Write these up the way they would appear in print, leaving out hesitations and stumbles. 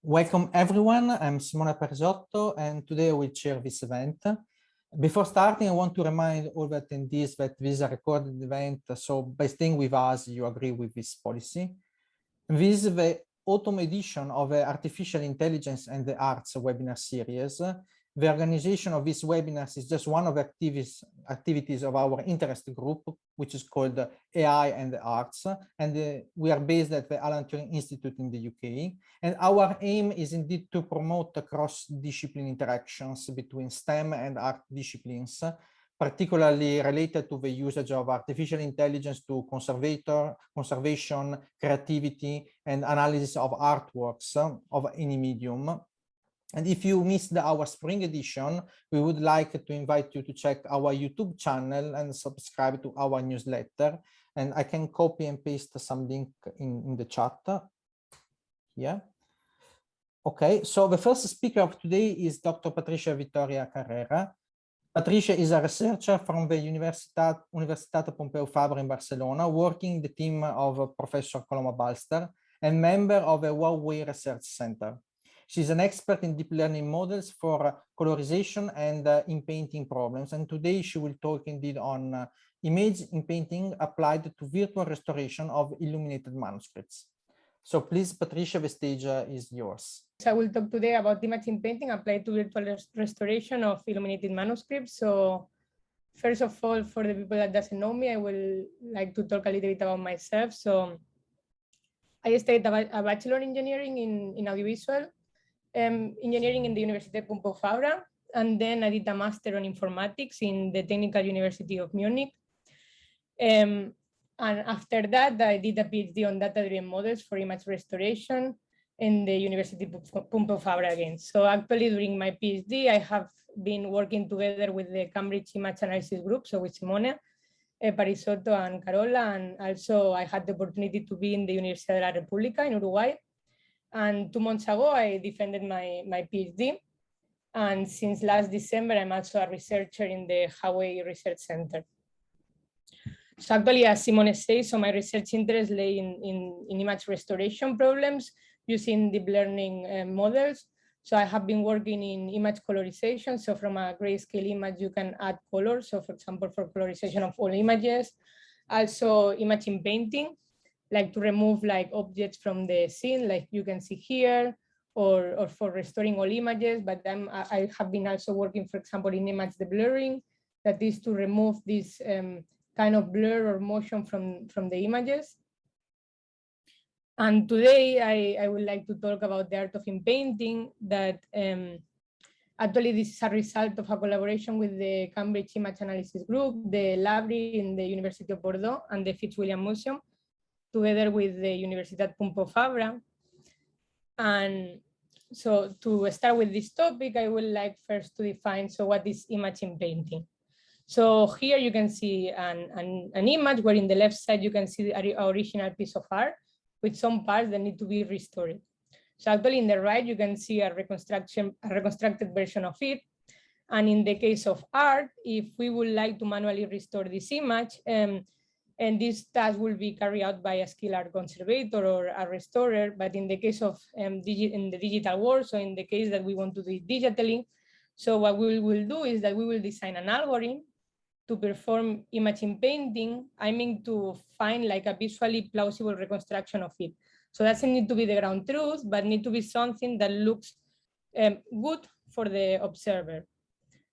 Welcome everyone, I'm Simona Perisotto and today I will chair this event. Before starting, I want to remind all the attendees that this is a recorded event, so by staying with us, you agree with this policy. This is the autumn edition of the Artificial Intelligence and the Arts webinar series. The organization of these webinars is just one of the activities of our interest group, which is called AI and the Arts, and we are based at the Alan Turing Institute in the UK. And our aim is indeed to promote cross-discipline interactions between STEM and art disciplines, particularly related to the usage of artificial intelligence to conservation, creativity, and analysis of artworks of any medium. And if you missed our spring edition, we would like to invite you to check our YouTube channel and subscribe to our newsletter. And I can copy and paste some link in the chat here. Okay, so the first speaker of today is Dr. Patricia Vitoria Carrera. Patricia is a researcher from the Universitat Pompeu Fabra in Barcelona, working in the team of Professor Coloma Balster and member of the Huawei Research Center. She's an expert in deep learning models for colorization and inpainting problems. And today she will talk indeed on image inpainting applied to virtual restoration of illuminated manuscripts. So please, Patricia, the stage is yours. So I will talk today about image inpainting applied to virtual restoration of illuminated manuscripts. So first of all, for the people that doesn't know me, I will like to talk a little bit about myself. So I studied a bachelor in engineering in audiovisual engineering in the University of Pompeu Fabra, and then I did a master on informatics in the Technical University of Munich. And after that, I did a PhD on data-driven models for image restoration in the University of Pompeu Fabra again. So actually, during my PhD, I have been working together with the Cambridge Image Analysis Group, so with Simone, Perisotto, and Carola, and also I had the opportunity to be in the Universidad de la República in Uruguay. And 2 months ago, I defended my PhD. And since last December, I'm also a researcher in the Huawei Research Center. So actually, as Simone says, so my research interests lay in image restoration problems using deep learning models. So I have been working in image colorization. So from a grayscale image, you can add color. So for example, for colorization of all images, also image inpainting, like to remove like objects from the scene, like you can see here, or for restoring all images. But then I have been also working, for example, in image deblurring, that is to remove this kind of blur or motion from the images. And today I would like to talk about the art of inpainting, that actually this is a result of a collaboration with the Cambridge Image Analysis Group, the library in the University of Bordeaux, and the Fitzwilliam Museum, together with the Universitat Pompeu Fabra. And so to start with this topic, I would like first to define, so what is image inpainting? So here you can see an image where in the left side, you can see the original piece of art with some parts that need to be restored. So actually in the right, you can see a reconstructed version of it. And in the case of art, if we would like to manually restore this image, and this task will be carried out by a skilled art conservator or a restorer. But in the case of in the digital world, so in the case that we want to do it digitally, so what we will do is that we will design an algorithm to perform image inpainting, aiming to find like a visually plausible reconstruction of it. So that doesn't need to be the ground truth, but need to be something that looks good for the observer.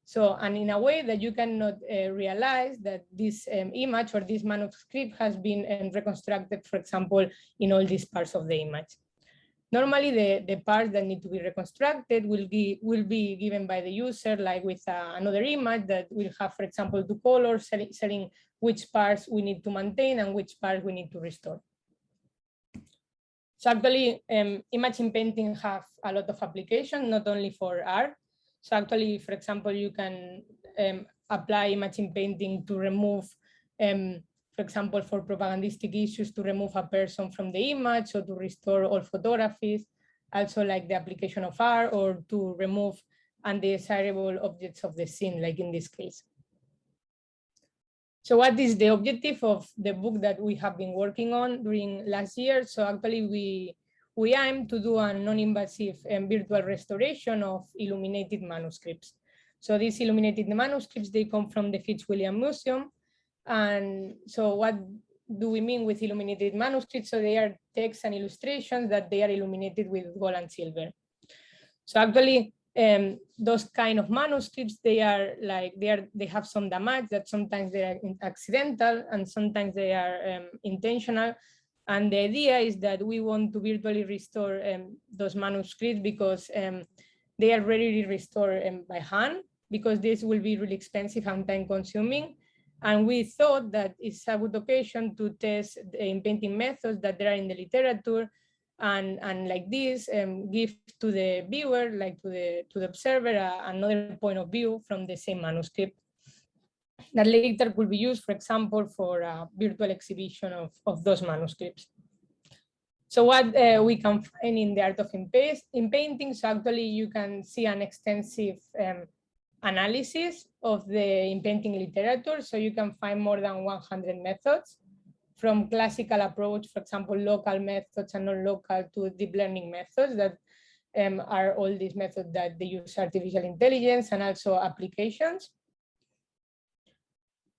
So, and in a way that you cannot realize that this image or this manuscript has been reconstructed, for example, in all these parts of the image. Normally, the parts that need to be reconstructed will be given by the user, like with another image that will have, for example, 2 colors, telling which parts we need to maintain and which parts we need to restore. So actually, image inpainting have a lot of application, not only for art. So actually, for example, you can apply image inpainting to remove, for example, for propagandistic issues, to remove a person from the image or to restore all photographies, also like the application of art, or to remove undesirable objects of the scene, like in this case. So what is the objective of the book that we have been working on during last year? So actually we aim to do a non-invasive virtual restoration of illuminated manuscripts. So these illuminated manuscripts, they come from the Fitzwilliam Museum. And so what do we mean with illuminated manuscripts? So they are texts and illustrations that they are illuminated with gold and silver. So actually, those kind of manuscripts, they have some damage, that sometimes they are accidental and sometimes they are intentional. And the idea is that we want to virtually restore those manuscripts because they are rarely restored by hand, because this will be really expensive and time consuming. And we thought that it's a good occasion to test the inpainting methods that there are in the literature, and like this, give to the viewer, like to the observer, another point of view from the same manuscript that later could be used, for example, for a virtual exhibition of those manuscripts. So what we can find in the art of inpainting, so actually you can see an extensive analysis of the inpainting literature. So you can find more than 100 methods, from classical approach, for example, local methods and non-local, to deep learning methods that are all these methods that they use artificial intelligence, and also applications.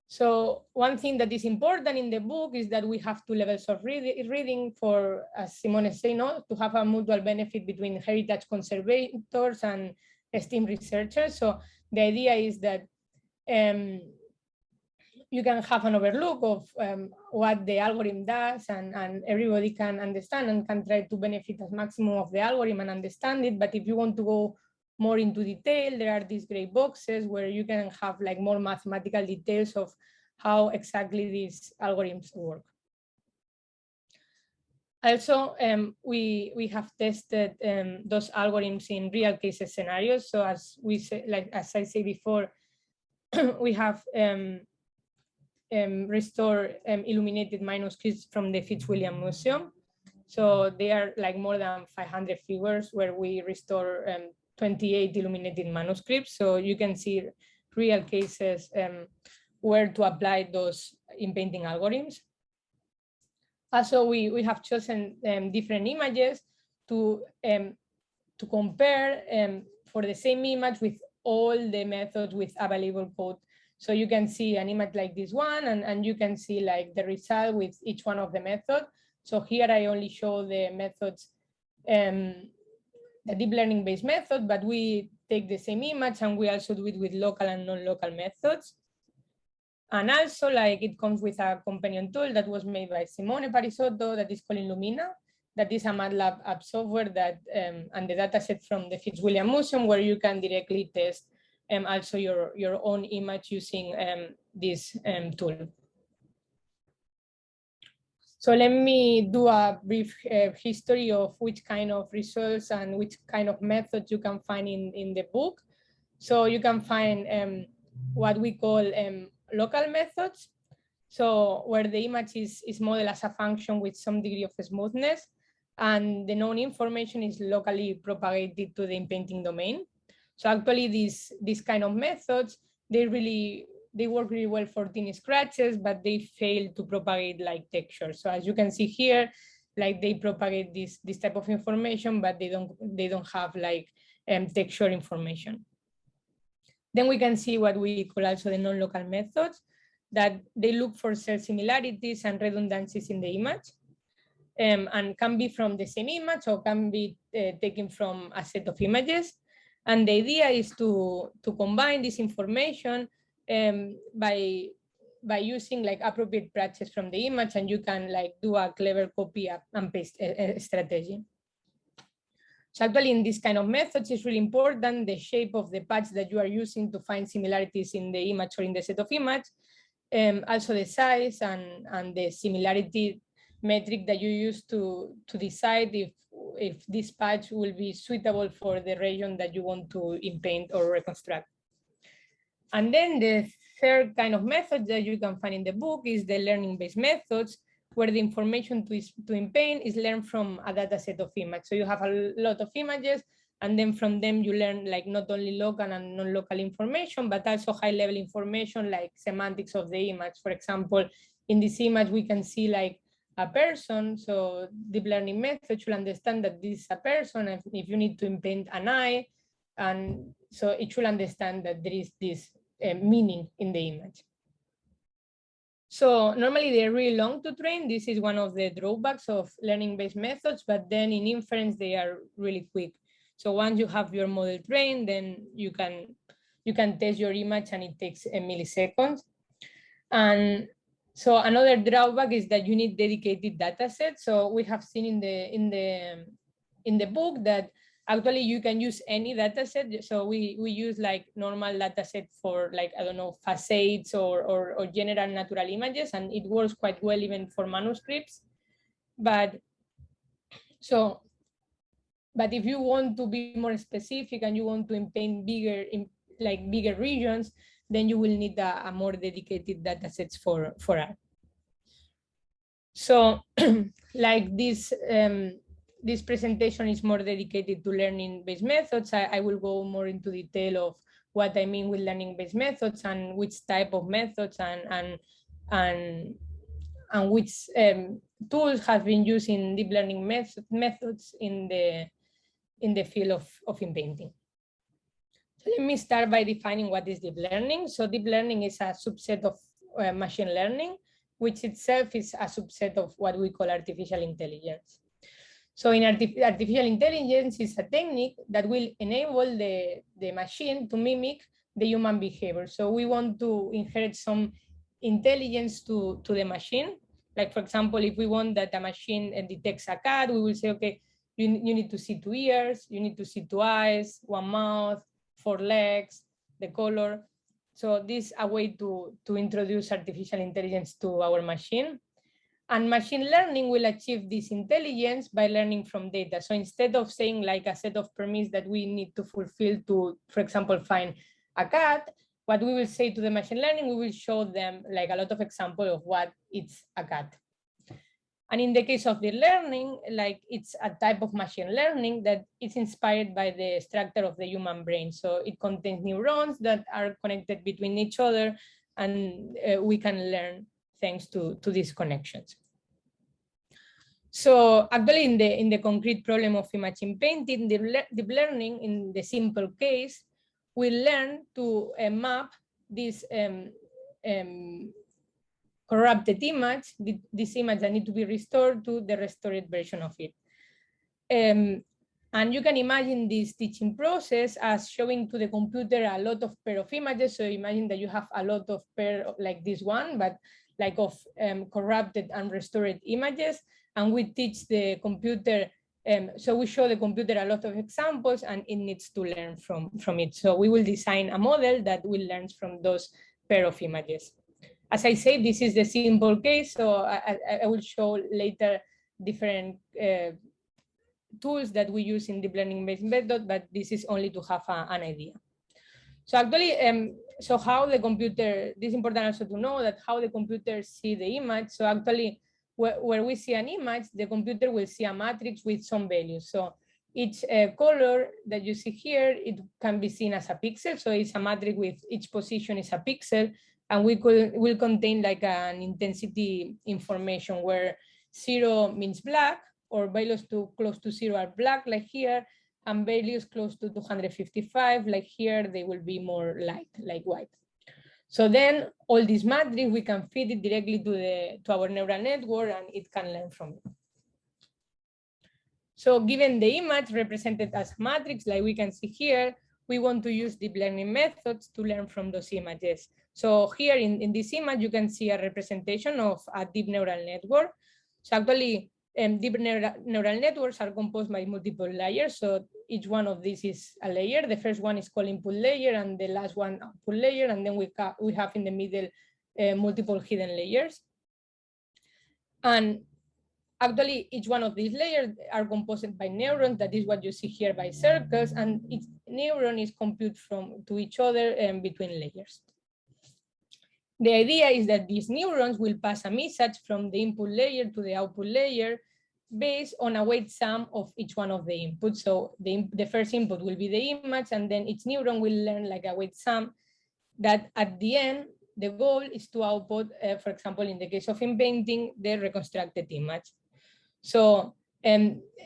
So one thing that is important in the book is that we have two levels of reading for, as Simone said, to have a mutual benefit between heritage conservators and esteemed researchers. So the idea is that you can have an overlook of what the algorithm does, and everybody can understand and can try to benefit as maximum of the algorithm and understand it. But if you want to go more into detail, there are these gray boxes where you can have like more mathematical details of how exactly these algorithms work. Also, we have tested those algorithms in real case scenarios. So as we say, as I said before, we have restore illuminated manuscripts from the Fitzwilliam Museum. So they are like more than 500 figures where we restore 28 illuminated manuscripts. So you can see real cases where to apply those inpainting algorithms. Also, we have chosen different images to compare for the same image with all the methods with available code. So you can see an image like this one, and you can see like the result with each one of the methods. So here I only show the methods, the deep learning based method, but we take the same image and we also do it with local and non-local methods. And also, like, it comes with a companion tool that was made by Simone Parisotto that is called Illumina. That is a MATLAB app software that, and the dataset from the Fitzwilliam Museum, where you can directly test also your own image using this tool. So let me do a brief history of which kind of results and which kind of methods you can find in the book. So you can find what we call local methods. So where the image is modeled as a function with some degree of smoothness, and the known information is locally propagated to the inpainting domain. So actually these kind of methods, they work really well for thin scratches, but they fail to propagate like texture. So as you can see here, like they propagate this type of information, but they don't have like texture information. Then we can see what we call also the non-local methods, that they look for cell similarities and redundancies in the image, and can be from the same image or can be taken from a set of images. And the idea is to combine this information by using like appropriate patches from the image, and you can like do a clever copy and paste strategy. So actually in this kind of methods, it's really important the shape of the patch that you are using to find similarities in the image or in the set of image, also the size and the similarity metric that you use to decide if this patch will be suitable for the region that you want to inpaint or reconstruct. And then the third kind of method that you can find in the book is the learning-based methods, where the information to inpaint is learned from a data set of images. So you have a lot of images, and then from them you learn like not only local and non-local information, but also high-level information like semantics of the image. For example, in this image, we can see like a person. So deep learning method should understand that this is a person. If you need to inpaint an eye, and so it should understand that there is this meaning in the image. So normally they're really long to train. This is one of the drawbacks of learning-based methods, but then in inference, they are really quick. So once you have your model trained, then you can test your image and it takes milliseconds. And so another drawback is that you need dedicated data sets. So we have seen in the book that actually you can use any data set. So we use like normal data set for like, I don't know, facades or general natural images, and it works quite well even for manuscripts. But if you want to be more specific and you want to paint bigger regions, then you will need a more dedicated data sets for art. So like this presentation is more dedicated to learning-based methods. I will go more into detail of what I mean with learning-based methods and which type of methods and which tools have been used in deep learning methods in the field of inpainting. So let me start by defining what is deep learning. So deep learning is a subset of machine learning, which itself is a subset of what we call artificial intelligence. So in artificial intelligence is a technique that will enable the machine to mimic the human behavior. So we want to inherit some intelligence to the machine. Like for example, if we want that the machine detects a cat, we will say, okay, you need to see 2 ears, you need to see 2 eyes, 1 mouth, 4 legs, the color. So this is a way to introduce artificial intelligence to our machine. And machine learning will achieve this intelligence by learning from data. So instead of saying like a set of premises that we need to fulfill to, for example, find a cat, what we will say to the machine learning, we will show them like a lot of examples of what it's a cat. And in the case of the learning, like it's a type of machine learning that is inspired by the structure of the human brain. So it contains neurons that are connected between each other, and we can learn thanks to these connections. So actually in the concrete problem of image painting, deep learning in the simple case, we learn to map this corrupted image, this image that need to be restored to the restored version of it. And you can imagine this teaching process as showing to the computer a lot of pair of images. So imagine that you have a lot of pair like this one, but like of corrupted and restored images. And we teach the computer, so we show the computer a lot of examples and it needs to learn from it. So we will design a model that will learn from those pair of images. As I say, this is the simple case, so I will show later different tools that we use in deep learning-based method, but this is only to have an idea. So actually, so how the computer, this is important also to know that how the computer see the image. So actually, where we see an image, the computer will see a matrix with some values. So each color that you see here, it can be seen as a pixel. So it's a matrix with each position is a pixel. And will contain like an intensity information where 0 means black, or values close to 0 are black, like here, and values close to 255, like here, they will be more light, like white. So then all this matrix, we can feed it directly to our neural network and it can learn from it. So given the image represented as a matrix, like we can see here, we want to use deep learning methods to learn from those images. So here in this image, you can see a representation of a deep neural network. So actually, deep neural networks are composed by multiple layers. So each one of these is a layer. The first one is called input layer, and the last one output layer. And then we have in the middle multiple hidden layers. And actually, each one of these layers are composed by neurons. That is what you see here by circles. And each neuron is computed to each other between layers. The idea is that these neurons will pass a message from the input layer to the output layer based on a weight sum of each one of the inputs. So the first input will be the image, and then each neuron will learn like a weight sum that at the end the goal is to output, for example, in the case of Inpainting, the reconstructed image. So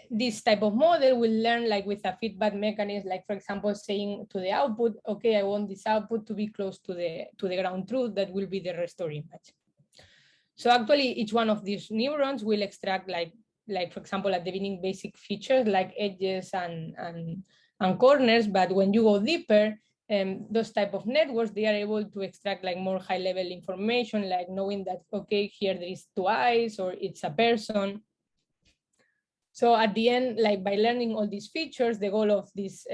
this type of model will learn like with a feedback mechanism, like for example, saying to the output, okay, I want this output to be close to the ground truth that will be the restored image. So actually each one of these neurons will extract like for example, at the beginning, basic features like edges and corners, but when you go deeper, those type of networks, they are able to extract like more high level information, like knowing that, okay, here there is 2 eyes or it's a person. So at the end, like by learning all these features, the goal of this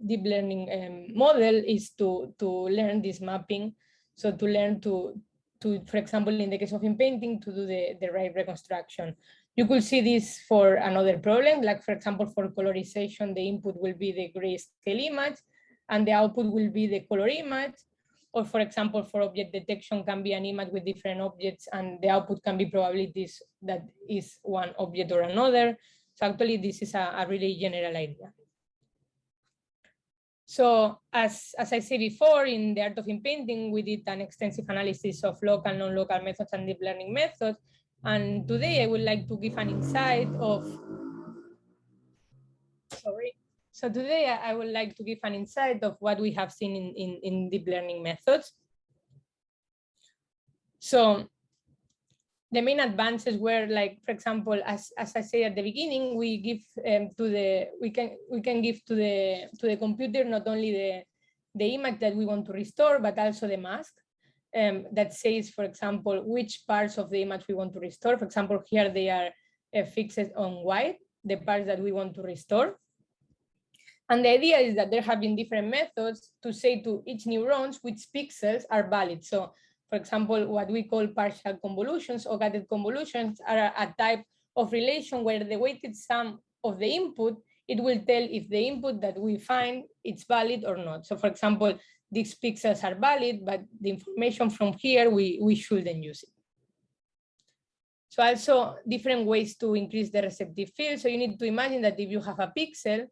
deep learning model is to learn this mapping. So to learn to, for example, in the case of Inpainting, to do the right reconstruction. You could see this for another problem, like for example, for colorization, the input will be the grayscale image and the output will be the color image. Or for example, for object detection can be an image with different objects and the output can be probabilities that is one object or another. So actually this is a really general idea. So as I said before, in the art of Inpainting, we did an extensive analysis of local, non-local methods and deep learning methods. And today I would like to give an insight of, So today I would like to give an insight of what we have seen in deep learning methods. So the main advances were, like, for example, as I say at the beginning, we give we can give to the computer not only the image that we want to restore, but also the mask that says, for example, which parts of the image we want to restore. For example, here they are fixed on white, the parts that we want to restore. And the idea is that there have been different methods to say to each neurons which pixels are valid. So, for example, what we call partial convolutions or gated convolutions are a type of relation where the weighted sum of the input, it will tell if the input that we find is valid or not. So, for example, these pixels are valid, but the information from here, we shouldn't use it. So also different ways to increase the receptive field. So you need to imagine that if you have a pixel,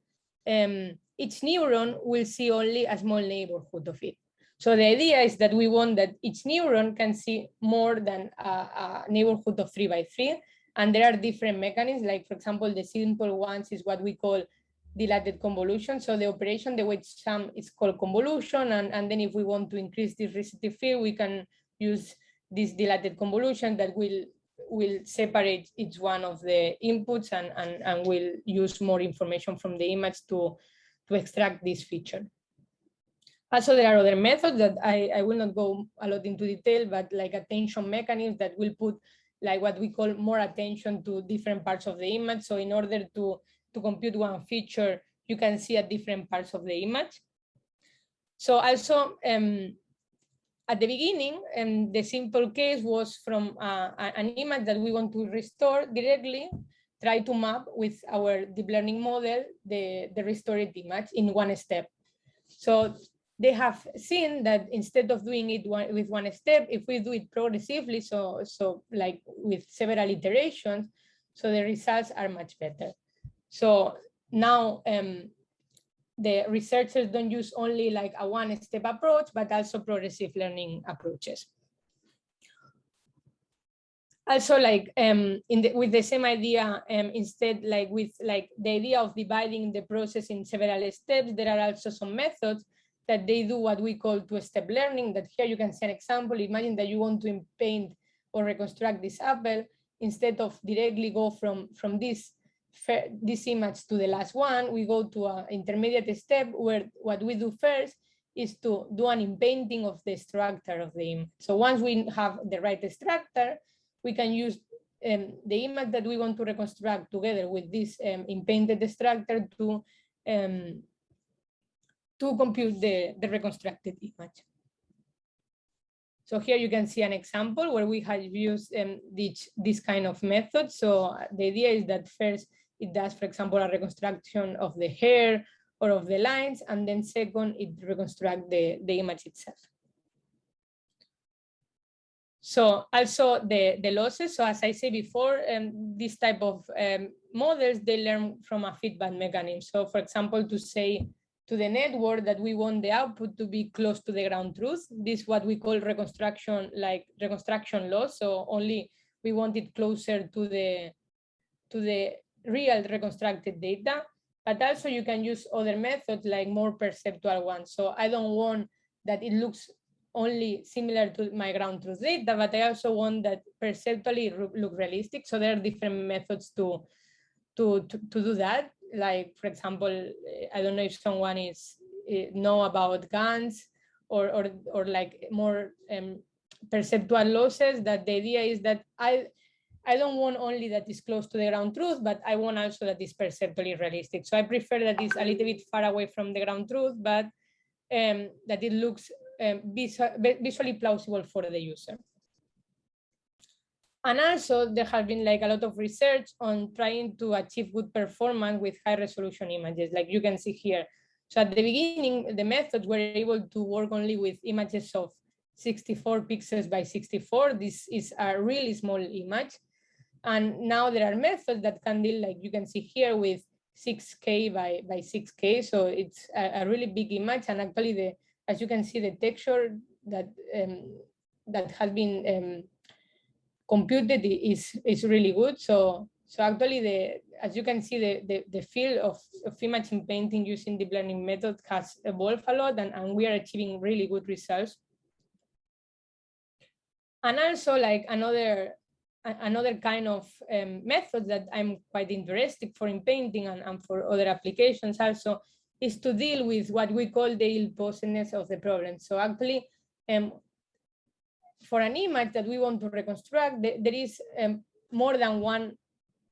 each neuron will see only a small neighborhood of it. So the idea is that we want that each neuron can see more than a neighborhood of 3 by 3. And there are different mechanisms, like for example, the simple ones is what we call dilated convolution. So the operation, the weight sum is called convolution. And then if we want to increase this receptive field, we can use this dilated convolution that will separate each one of the inputs and will use more information from the image to extract this feature. Also, there are other methods that I will not go a lot into detail, but like attention mechanisms that will put like what we call more attention to different parts of the image. So in order to compute one feature, you can see at different parts of the image. So also, at the beginning, the simple case was from an image that we want to restore directly, try to map with our deep learning model the restored image in one step. So they have seen that instead of doing it with one step, if we do it progressively, so like with several iterations, so the results are much better. So now the researchers don't use only like a one-step approach, but also progressive learning approaches. Also, like with the same idea, instead, like with like the idea of dividing the process in several steps, there are also some methods that they do what we call two-step learning. That here you can see an example. Imagine that you want to paint or reconstruct this apple. Instead of directly go from this image to the last one, we go to an intermediate step where what we do first is to do an inpainting of the structure of the image. So once we have the right structure, we can use the image that we want to reconstruct together with this inpainted structure to compute the reconstructed image. So here you can see an example where we have used this kind of method. So the idea is that first it does, for example, a reconstruction of the hair or of the lines, and then second, it reconstructs the image itself. So also the losses. So as I said before, this type of models, they learn from a feedback mechanism. So for example, to say the network that we want the output to be close to the ground truth. This is what we call reconstruction, like reconstruction loss. So only we want it closer to the real reconstructed data. But also you can use other methods like more perceptual ones. So I don't want that it looks only similar to my ground truth data, but I also want that perceptually look realistic. So there are different methods to do that. Like, for example, I don't know if someone know about GANs or like more perceptual losses, that the idea is that I don't want only that is close to the ground truth, but I want also that is perceptually realistic. So I prefer that it's a little bit far away from the ground truth, but that it looks visually plausible for the user. And also there has been like a lot of research on trying to achieve good performance with high resolution images, like you can see here. So at the beginning, the methods were able to work only with images of 64 pixels by 64. This is a really small image. And now there are methods that can deal, like you can see here, with 6K by 6K. So it's a really big image. And actually, as you can see, the texture that has been computed is really good. So actually, as you can see, the field of image painting using deep learning methods has evolved a lot, and we are achieving really good results. And also, like another kind of method that I'm quite interested for in painting and for other applications also is to deal with what we call the ill-posedness of the problem. So actually, for an image that we want to reconstruct, there is more than one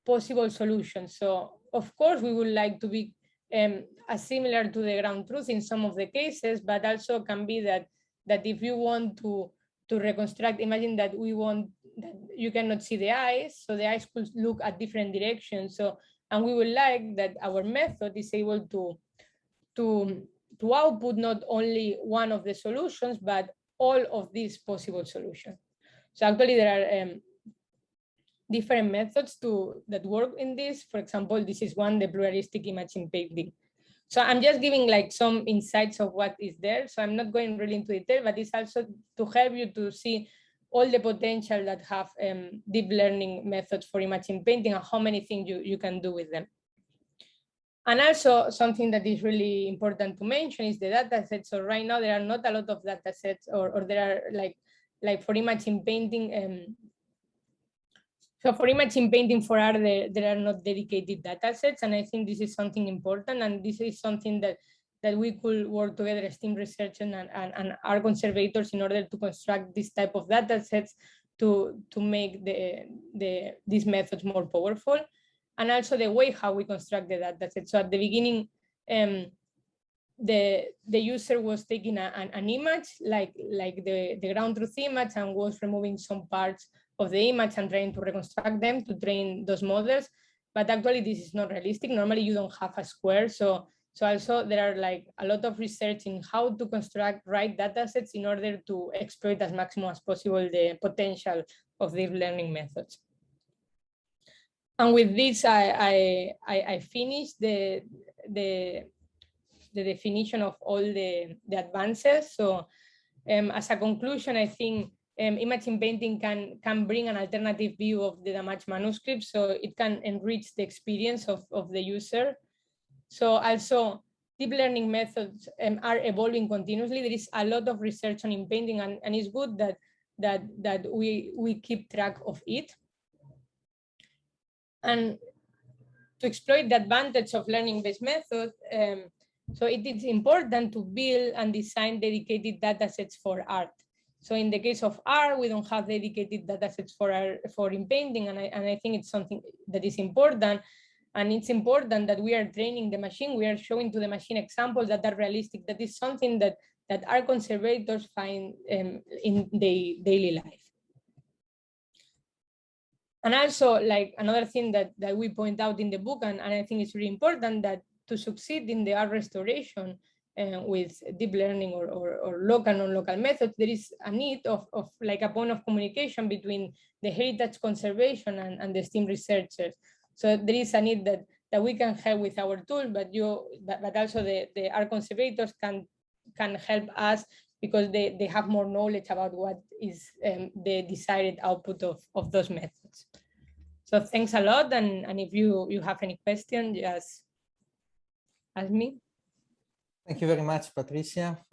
possible solution. So of course, we would like to be as similar to the ground truth in some of the cases, but also can be that if you want to reconstruct, imagine that you cannot see the eyes, so the eyes could look at different directions. So, and we would like that our method is able to output not only one of the solutions, but all of these possible solutions. So actually there are different methods that work in this. For example, this is one, the pluralistic image painting. So I'm just giving like some insights of what is there. So I'm not going really into detail, but it's also to help you to see all the potential that have deep learning methods for image painting and how many things you can do with them. And also something that is really important to mention is the data sets. So right now there are not a lot of data sets, or there are like for image painting. So for image painting for art, there are not dedicated data sets. And I think this is something important. And this is something that we could work together, STEAM researchers and art conservators, in order to construct this type of data sets to make these methods more powerful. And also the way how we construct the data set. So at the beginning, the user was taking an image like the ground truth image and was removing some parts of the image and trying to reconstruct them to train those models. But actually this is not realistic. Normally you don't have a square. So also there are like a lot of research in how to construct right data sets in order to exploit as maximum as possible the potential of deep learning methods. And with this, I finished the definition of all the advances. So as a conclusion, I think image painting can bring an alternative view of the damaged manuscript, so it can enrich the experience of the user. So also deep learning methods are evolving continuously. There is a lot of research on Inpainting, and it's good that we keep track of it. And to exploit the advantage of learning-based methods, so it is important to build and design dedicated datasets for art. So in the case of art, we don't have dedicated datasets for Inpainting, and I think it's something that is important. And it's important that we are training the machine. We are showing to the machine examples that are realistic. That is something that art conservators find in their daily life. And also, like another thing that we point out in the book, and I think it's really important, that to succeed in the art restoration with deep learning or local, non-local methods, there is a need of like a point of communication between the heritage conservation and the STEAM researchers. So there is a need that we can help with our tool, but also the art conservators can help us because they have more knowledge about what is the desired output of those methods. So thanks a lot, and if you have any question, just ask me. Thank you very much, Patricia.